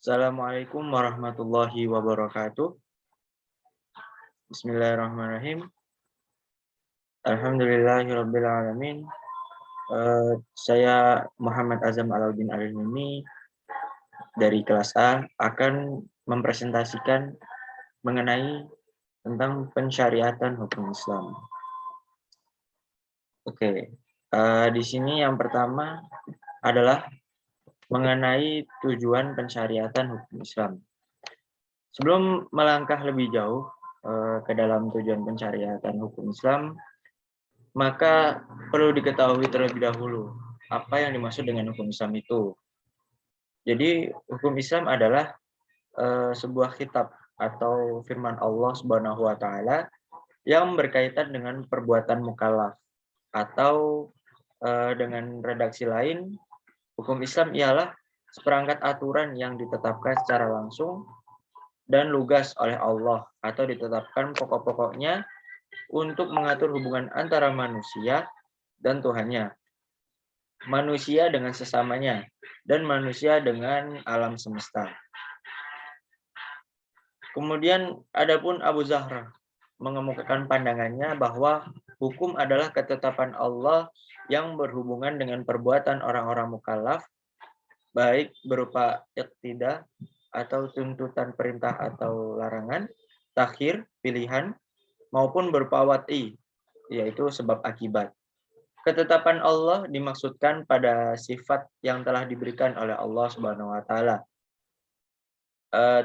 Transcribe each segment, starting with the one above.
Assalamualaikum warahmatullahi wabarakatuh. Bismillahirrahmanirrahim. Alhamdulillahirabbil alamin. Saya Muhammad Azam Alauddin Al-Ilmi dari kelas A akan mempresentasikan mengenai tentang pensyariatan hukum Islam. Oke, di sini yang pertama adalah mengenai tujuan pensyariatan hukum Islam. Sebelum melangkah lebih jauh ke dalam tujuan pensyariatan hukum Islam, maka perlu diketahui terlebih dahulu apa yang dimaksud dengan hukum Islam itu. Jadi hukum Islam adalah sebuah kitab atau firman Allah Subhanahu wa taala yang berkaitan dengan perbuatan mukallaf, atau dengan redaksi lain, hukum Islam ialah seperangkat aturan yang ditetapkan secara langsung dan lugas oleh Allah atau ditetapkan pokok-pokoknya untuk mengatur hubungan antara manusia dan Tuhannya, manusia dengan sesamanya, dan manusia dengan alam semesta. Kemudian adapun Abu Zahra mengemukakan pandangannya bahwa hukum adalah ketetapan Allah yang berhubungan dengan perbuatan orang-orang mukallaf, baik berupa iqtida atau tuntutan perintah atau larangan, takhir, pilihan, maupun berupa wat'i, yaitu sebab akibat. Ketetapan Allah dimaksudkan pada sifat yang telah diberikan oleh Allah Subhanahu wa taala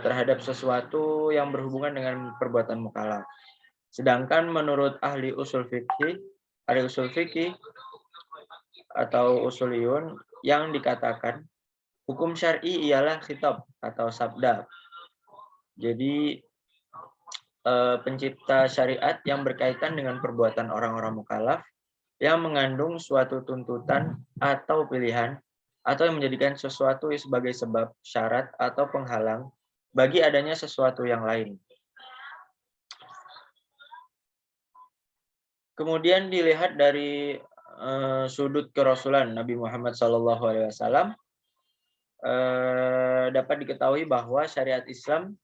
terhadap sesuatu yang berhubungan dengan perbuatan mukallaf. Sedangkan menurut ahli usul fikih atau usuliyun, yang dikatakan hukum syar'i ialah khitab atau sabda. Jadi pencipta syariat yang berkaitan dengan perbuatan orang-orang mukallaf yang mengandung suatu tuntutan atau pilihan, atau yang menjadikan sesuatu sebagai sebab, syarat, atau penghalang bagi adanya sesuatu yang lain. Kemudian dilihat dari sudut kerasulan Nabi Muhammad SAW, dapat diketahui bahwa syariat Islam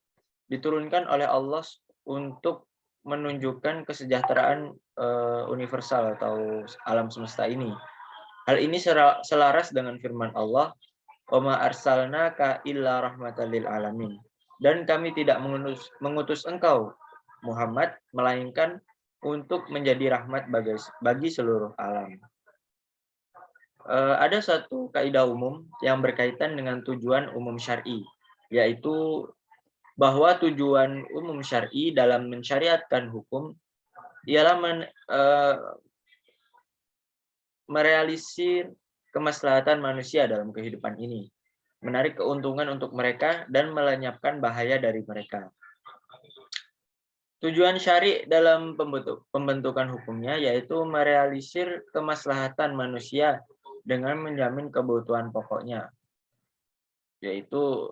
diturunkan oleh Allah untuk menunjukkan kesejahteraan universal atau alam semesta ini. Hal ini selaras dengan firman Allah, "Wa ma arsalnaka illa rahmatan lil alamin." Dan kami tidak mengutus engkau Muhammad melainkan untuk menjadi rahmat bagi seluruh alam. Ada satu kaidah umum yang berkaitan dengan tujuan umum syar'i, yaitu bahwa tujuan umum syar'i dalam mensyariatkan hukum ialah merealisir kemaslahatan manusia dalam kehidupan ini, menarik keuntungan untuk mereka, dan melenyapkan bahaya dari mereka. Tujuan syari dalam pembentukan hukumnya yaitu merealisir kemaslahatan manusia dengan menjamin kebutuhan pokoknya, yaitu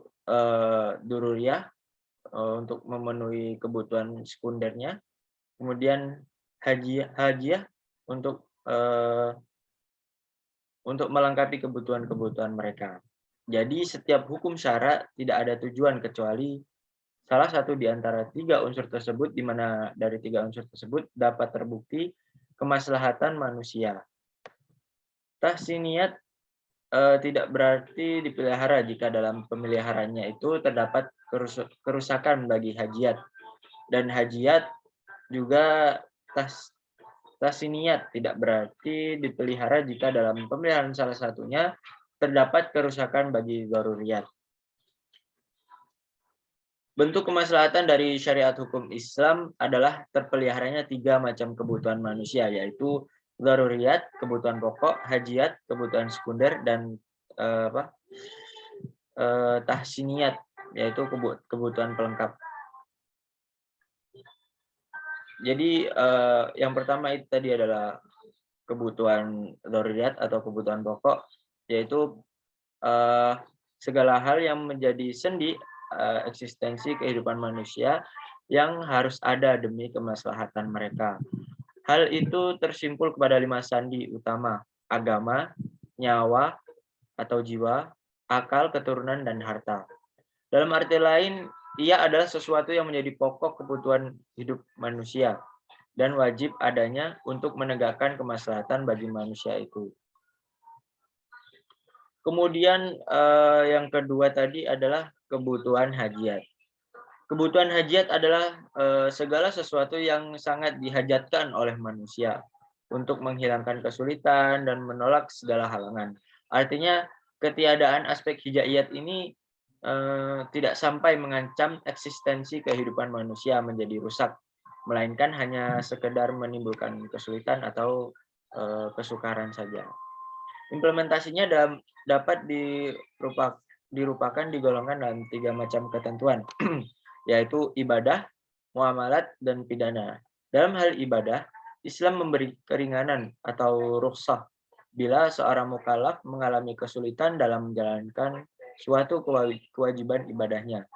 dururiyah, untuk memenuhi kebutuhan sekundernya, kemudian hajiyah untuk melengkapi kebutuhan mereka. Jadi setiap hukum syara tidak ada tujuan kecuali salah satu di antara tiga unsur tersebut, di mana dari tiga unsur tersebut dapat terbukti kemaslahatan manusia. Tahsiniyat tidak berarti dipelihara jika dalam pemeliharannya itu terdapat kerusakan bagi hajiat, dan hajiat juga tahsiniyat tidak berarti dipelihara jika dalam pemeliharaan salah satunya terdapat kerusakan bagi daruriyat. Bentuk kemaslahatan dari syariat hukum Islam adalah terpeliharanya tiga macam kebutuhan manusia, yaitu daruriyat, kebutuhan pokok, hajiat, kebutuhan sekunder, dan tahsiniyat, yaitu kebutuhan pelengkap. Jadi yang pertama itu tadi adalah kebutuhan daruriyat atau kebutuhan pokok, yaitu segala hal yang menjadi sendi eksistensi kehidupan manusia yang harus ada demi kemaslahatan mereka. Hal itu tersimpul kepada 5 sandi utama: agama, nyawa atau jiwa, akal, keturunan, dan harta. Dalam arti lain, ia adalah sesuatu yang menjadi pokok kebutuhan hidup manusia dan wajib adanya untuk menegakkan kemaslahatan bagi manusia itu. Kemudian yang kedua tadi adalah kebutuhan hajat. Kebutuhan hajat adalah segala sesuatu yang sangat dihajatkan oleh manusia untuk menghilangkan kesulitan dan menolak segala halangan. Artinya ketiadaan aspek hijaiyat ini tidak sampai mengancam eksistensi kehidupan manusia menjadi rusak, melainkan hanya sekedar menimbulkan kesulitan atau kesukaran saja. Implementasinya dapat dirupakan digolongkan dalam 3 macam ketentuan, yaitu ibadah, muamalat, dan pidana. Dalam hal ibadah, Islam memberi keringanan atau rukhsah bila seorang mukallaf mengalami kesulitan dalam menjalankan suatu kewajiban ibadahnya.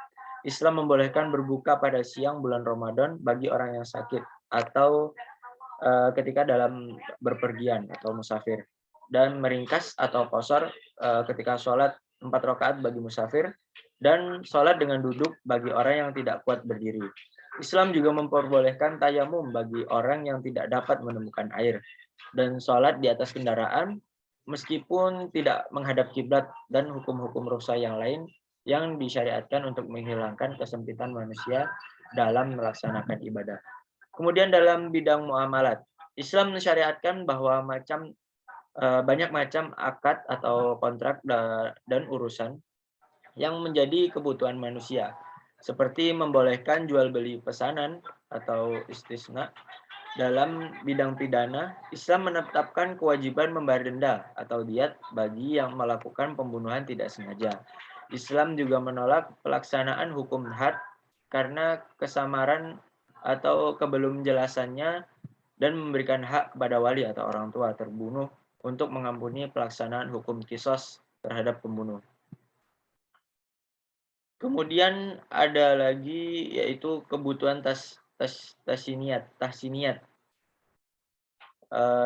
Islam membolehkan berbuka pada siang bulan Ramadan bagi orang yang sakit atau ketika dalam berpergian atau musafir, dan meringkas atau qashar ketika sholat 4 rakaat bagi musafir dan sholat dengan duduk bagi orang yang tidak kuat berdiri. Islam juga memperbolehkan tayamum bagi orang yang tidak dapat menemukan air dan sholat di atas kendaraan meskipun tidak menghadap kiblat, dan hukum-hukum rukhsah yang lain yang disyariatkan untuk menghilangkan kesempitan manusia dalam melaksanakan ibadah. Kemudian dalam bidang muamalat, Islam mensyariatkan bahwa banyak macam akad atau kontrak dan urusan yang menjadi kebutuhan manusia, seperti membolehkan jual beli pesanan atau istisna. Dalam bidang pidana, Islam menetapkan kewajiban membayar denda atau diat bagi yang melakukan pembunuhan tidak sengaja. Islam juga menolak pelaksanaan hukum had karena kesamaran atau kebelum jelasannya, dan memberikan hak kepada wali atau orang tua terbunuh untuk mengampuni pelaksanaan hukum kisos terhadap pembunuh. Kemudian ada lagi yaitu kebutuhan tahsiniyat.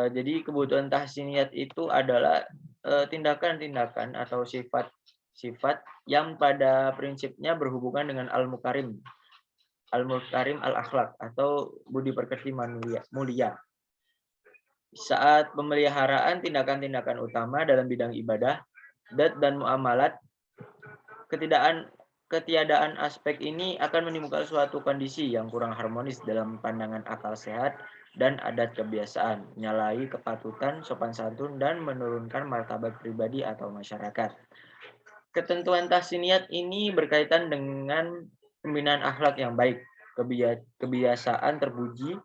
Jadi kebutuhan tahsiniyat itu adalah tindakan-tindakan atau sifat-sifat yang pada prinsipnya berhubungan dengan al-mukarim al-akhlak atau budi pekerti mulia. Saat pemeliharaan tindakan-tindakan utama dalam bidang ibadah dan muamalat, ketiadaan aspek ini akan menimbulkan suatu kondisi yang kurang harmonis dalam pandangan akal sehat dan adat kebiasaan, menyalahi kepatutan, sopan santun, dan menurunkan martabat pribadi atau masyarakat. Ketentuan tahsiniyat ini berkaitan dengan pembinaan akhlak yang baik, kebiasaan terpuji,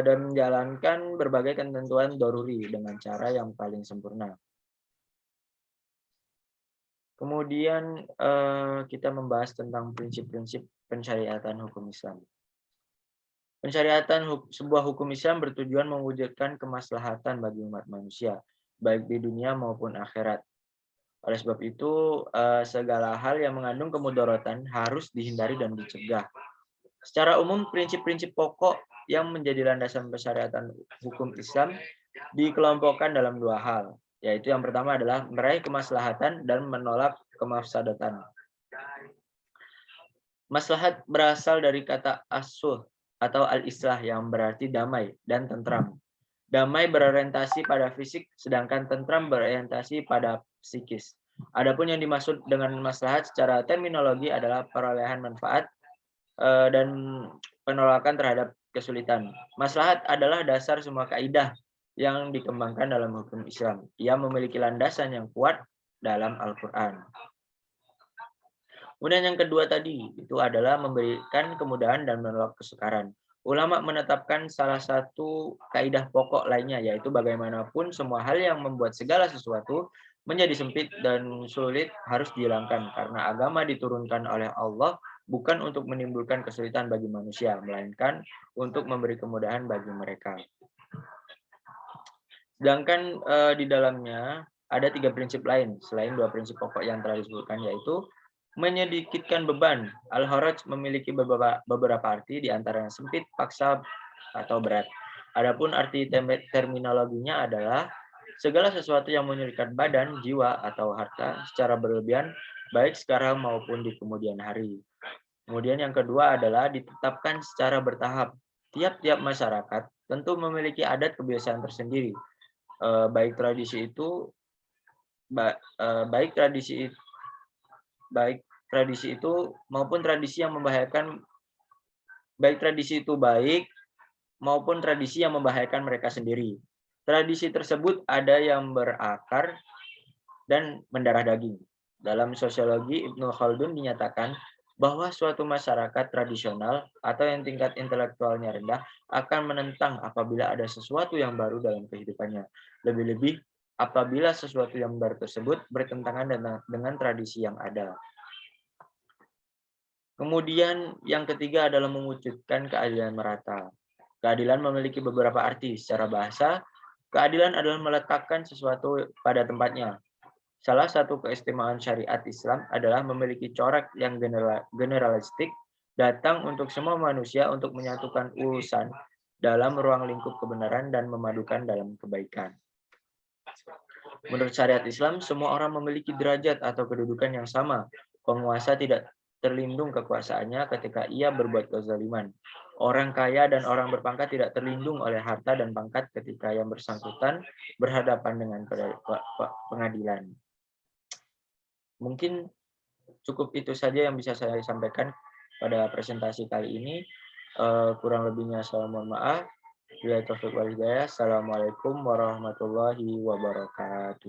dan menjalankan berbagai ketentuan doruri dengan cara yang paling sempurna. Kemudian kita membahas tentang prinsip-prinsip pensyariatan hukum Islam. Pensyariatan sebuah hukum Islam bertujuan mewujudkan kemaslahatan bagi umat manusia, baik di dunia maupun akhirat. Oleh sebab itu, segala hal yang mengandung kemudaratan harus dihindari dan dicegah. Secara umum, prinsip-prinsip pokok yang menjadi landasan pensyariatan hukum Islam dikelompokkan dalam 2 hal, yaitu yang pertama adalah meraih kemaslahatan dan menolak kemafsadatan. Maslahat berasal dari kata as-sulh atau al-islah yang berarti damai dan tentram. Damai berorientasi pada fisik, sedangkan tentram berorientasi pada psikis. Adapun yang dimaksud dengan maslahat secara terminologi adalah perolehan manfaat dan penolakan terhadap kesulitan. Maslahat adalah dasar semua kaidah yang dikembangkan dalam hukum Islam. Ia memiliki landasan yang kuat dalam Al-Quran. Kemudian yang kedua tadi itu adalah memberikan kemudahan dan menolak kesukaran. Ulama menetapkan salah satu kaidah pokok lainnya, yaitu bagaimanapun semua hal yang membuat segala sesuatu menjadi sempit dan sulit harus dihilangkan, karena agama diturunkan oleh Allah bukan untuk menimbulkan kesulitan bagi manusia, melainkan untuk memberi kemudahan bagi mereka. Sedangkan di dalamnya ada 3 prinsip lain selain 2 prinsip pokok yang telah disebutkan, yaitu menyedikitkan beban. Al-Haraj memiliki beberapa arti, di antaranya sempit, paksa, atau berat. Adapun arti terminologinya adalah segala sesuatu yang menyulitkan badan, jiwa, atau harta secara berlebihan baik sekarang maupun di kemudian hari. Kemudian yang kedua adalah ditetapkan secara bertahap. Tiap-tiap masyarakat tentu memiliki adat kebiasaan tersendiri. Baik tradisi itu ba- eh, baik tradisi baik tradisi itu maupun tradisi yang membahayakan baik tradisi itu baik maupun tradisi yang membahayakan mereka sendiri. Tradisi tersebut ada yang berakar dan mendarah daging. Dalam sosiologi, Ibnu Khaldun dinyatakan bahwa suatu masyarakat tradisional atau yang tingkat intelektualnya rendah akan menentang apabila ada sesuatu yang baru dalam kehidupannya. Lebih-lebih apabila sesuatu yang baru tersebut bertentangan dengan tradisi yang ada. Kemudian yang ketiga adalah mewujudkan keadilan merata. Keadilan memiliki beberapa arti. Secara bahasa, keadilan adalah meletakkan sesuatu pada tempatnya. Salah satu keistimewaan syariat Islam adalah memiliki corak yang generalistik, datang untuk semua manusia untuk menyatukan urusan dalam ruang lingkup kebenaran dan memadukan dalam kebaikan. Menurut syariat Islam, semua orang memiliki derajat atau kedudukan yang sama. Penguasa tidak terlindung kekuasaannya ketika ia berbuat kezaliman. Orang kaya dan orang berpangkat tidak terlindung oleh harta dan pangkat ketika yang bersangkutan berhadapan dengan pengadilan. Mungkin cukup itu saja yang bisa saya sampaikan pada presentasi kali ini. Kurang lebihnya saya mohon maaf. Assalamualaikum warahmatullahi wabarakatuh.